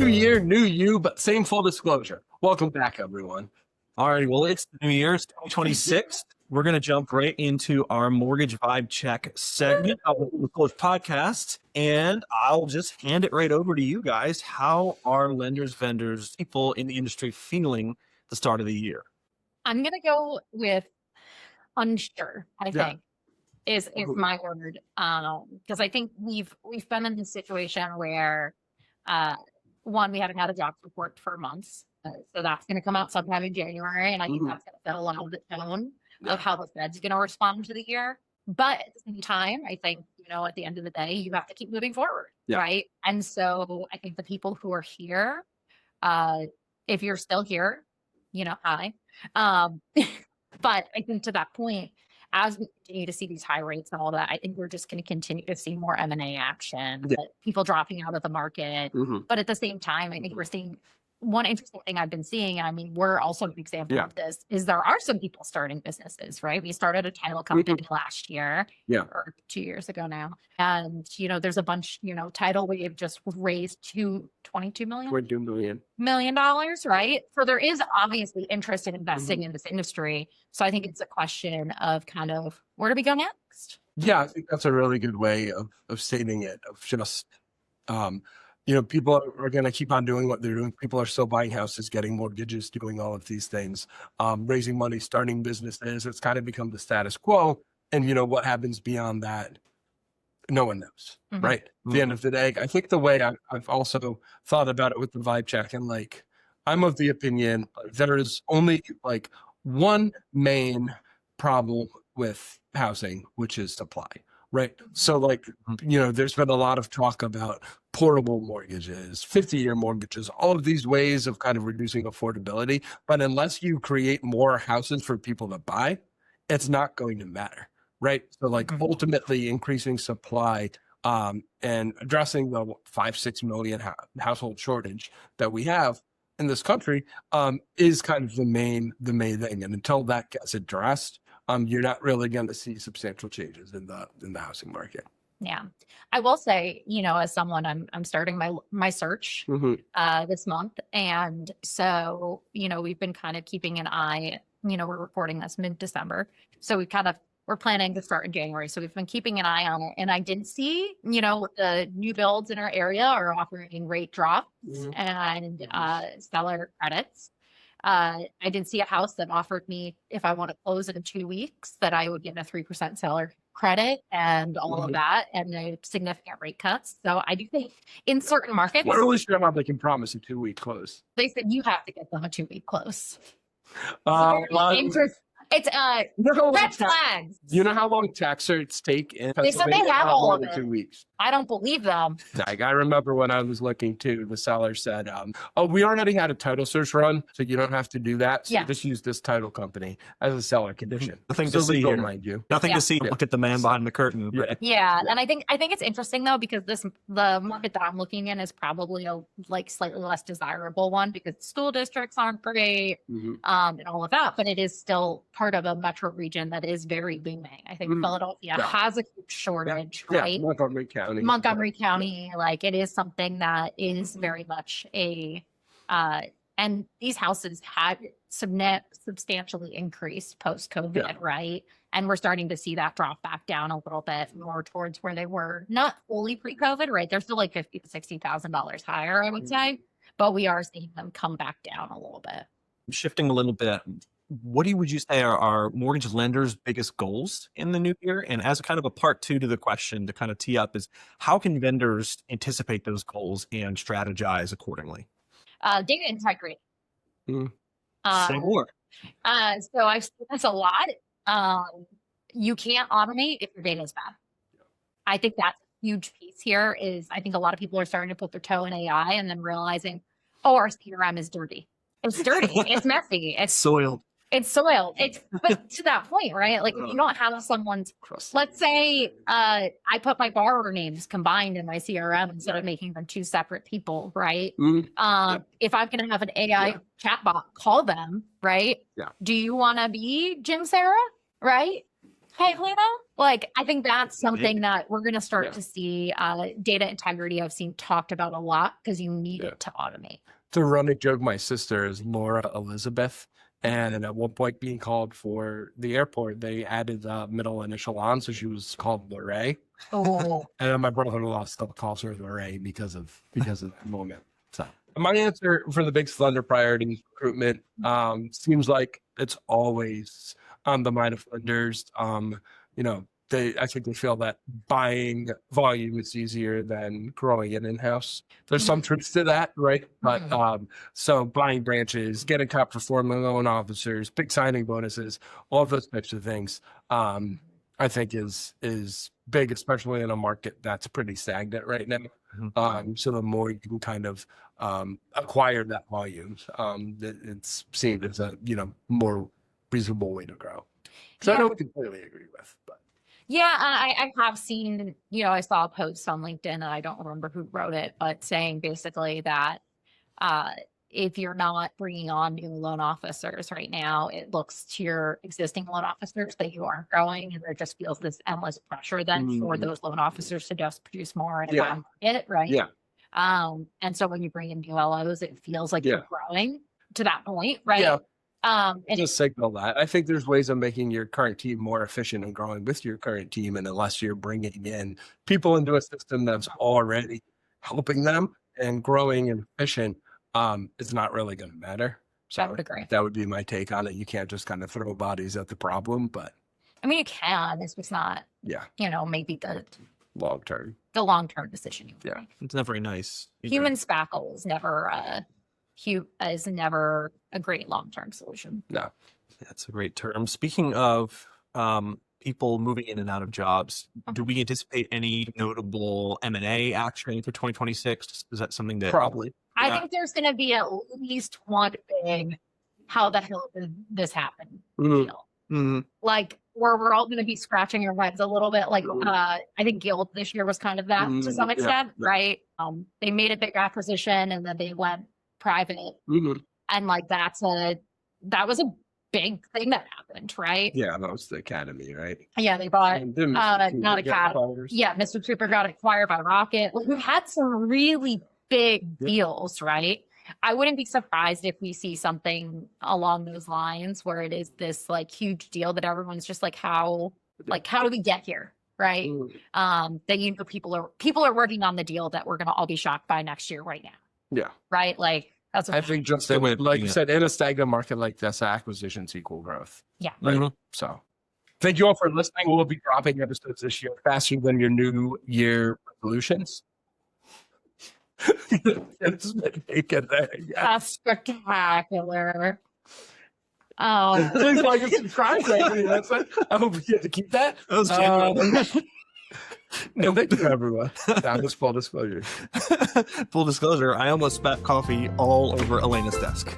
New year, new you, but same full disclosure. Welcome back, everyone. All right, well, it's New Year's 2026. We're going to jump right into our Mortgage Vibe Check segment of the Close podcast, and I'll just hand it right over to you guys. How are lenders, vendors, people in the industry feeling the start of the year? I'm going to go with unsure, I Yeah. think. Is my word, because I think we've been in this situation where, one, we haven't had a jobs report for months, so that's going to come out sometime in January, and I think that's going to set a lot of the tone of how the Fed's going to respond to the year. But at the same time, I think at the end of the day, you have to keep moving forward, right? And so I think the people who are here, if you're still here, hi. But I think to that point, as we continue to see these high rates and all that, I think we're just going to continue to see more M&A action, people dropping out of the market. But at the same time, I think we're seeing one interesting thing I've been seeing, and I mean, we're also an example of this, is there are some people starting businesses, right? We started a title company last year, or 2 years ago now. And, there's a bunch, Tidal Wave just raised $22 million, right? So there is obviously interest in investing in this industry. So I think it's a question of kind of, where do we go next? Yeah, I think that's a really good way of stating it, of just, people are going to keep on doing what they're doing. People are still buying houses, getting mortgages, doing all of these things, raising money, starting businesses. It's kind of become the status quo. And, what happens beyond that, no one knows, right? At the end of the day, I think the way I've also thought about it with the vibe check, and I'm of the opinion there is only one main problem with housing, which is supply, right? So there's been a lot of talk about portable mortgages, 50-year mortgages, all of these ways of kind of reducing affordability. But unless you create more houses for people to buy, it's not going to matter, right? So ultimately increasing supply and addressing the 5-6 million household shortage that we have in this country is kind of the main thing. And until that gets addressed, you're not really going to see substantial changes in the housing market. Yeah, I will say, as someone, I'm starting my search this month, and so we've been kind of keeping an eye. We're recording this mid-December, so we're planning to start in January. So we've been keeping an eye on it, and I did see, the new builds in our area are offering rate drops and seller credits. I did see a house that offered me, if I want to close in 2 weeks, that I would get a 3% seller credit and all of that, and the significant rate cuts. So I do think in certain markets, What really sure how they can promise a 2-week close? they said you have to get them a 2-week close. It's red flags. You know how long tax rates take in They said they have all of it. 2 weeks. I don't believe them. I remember when I was looking too, the seller said, we already had a title search run, so you don't have to do that. So just use this title company as a seller condition. Nothing to see here. Mind you. Nothing to see. Look at the man behind the curtain. Yeah. And I think it's interesting though, because the market that I'm looking in is probably a slightly less desirable one, because school districts aren't great and all of that, but it is still part of a metro region that is very booming. I think Philadelphia has a huge shortage, right? Montgomery County, it is something that is very much and these houses had substantially increased post-COVID, right? And we're starting to see that drop back down a little bit more towards where they were, not fully pre-COVID, right? They're still $50,000 to $60,000 higher, I would say, but we are seeing them come back down a little bit. Shifting a little bit, what would you say are mortgage lenders' biggest goals in the new year? And as a kind of a part two to the question to kind of tee up is, how can vendors anticipate those goals and strategize accordingly? Data integrity. Say more. So I've seen this a lot. You can't automate if your data is bad. I think that's a huge piece here. I think a lot of people are starting to put their toe in AI and then realizing, our CRM is dirty. It's dirty. It's messy. It's soiled. But to that point, right? If you don't have someone's, let's say I put my borrower names combined in my CRM instead of making them two separate people, right? If I'm going to have an AI chatbot call them, right? Do you want to be Jim, Sarah, right? Hey, Lena, like, I think that's something that we're going to start to see. Data integrity I've seen talked about a lot because you need it to automate. The running joke, my sister is Laura Elizabeth. And at one point being called for the airport, they added the middle initial on. So she was called Lorraine. Oh, And then my brother-in-law still calls her Lorraine because of that moment. So my answer for the big slender priority recruitment seems like it's always on the mind of lenders. I think they feel that buying volume is easier than growing it in-house. There's some truth to that, right? But so buying branches, getting top performing loan officers, big signing bonuses, all of those types of things, I think is big, especially in a market that's pretty stagnant right now. So the more you can kind of acquire that volume, it's seen as a more reasonable way to grow. So I don't completely agree with, but. yeah. I have seen, I saw a post on LinkedIn and I don't remember who wrote it, but saying basically that if you're not bringing on new loan officers right now, it looks to your existing loan officers that you aren't growing, and there just feels this endless pressure then for those loan officers to just produce more in a bad market, right? Yeah. And so when you bring in new LOs, it feels like you're growing to that point, right? Yeah. And Just signal that. I think there's ways of making your current team more efficient and growing with your current team. And unless you're bringing in people into a system that's already helping them and growing and efficient, it's not really going to matter. So I would agree. That would be my take on it. You can't just kind of throw bodies at the problem, but I mean, you can. It's just not, maybe the long-term long-term decision you Yeah. make. It's not very nice. Human spackle is never a great long-term solution. No. That's a great term. Speaking of people moving in and out of jobs, do we anticipate any notable M&A action for 2026? Is that something that Probably. I think there's going to be at least one big, how the hell did this happen? Deal. Like, where we're all going to be scratching our heads a little bit. Like, I think Guild this year was kind of that to some extent, right? They made a big acquisition and then they went private. And like, that was a big thing that happened, right? Yeah, that was the Academy, right? Yeah, they bought, not Academy. Yeah, Mr. Cooper got acquired by Rocket. Like, we've had some really big deals, right? I wouldn't be surprised if we see something along those lines where it is this like huge deal that everyone's just like, how do we get here? Right. That, people are working on the deal that we're going to all be shocked by next year right now. Yeah. Right. Like, that's what I think just like you said, in a stagnant market like this, acquisitions equal growth. Yeah. Right? So thank you all for listening. We'll be dropping episodes this year faster than your new year resolutions. That's spectacular. Please like and subscribe. I hope you get to keep that. No, thank you, everyone. That was full disclosure. Full disclosure, I almost spat coffee all over Alayna's desk.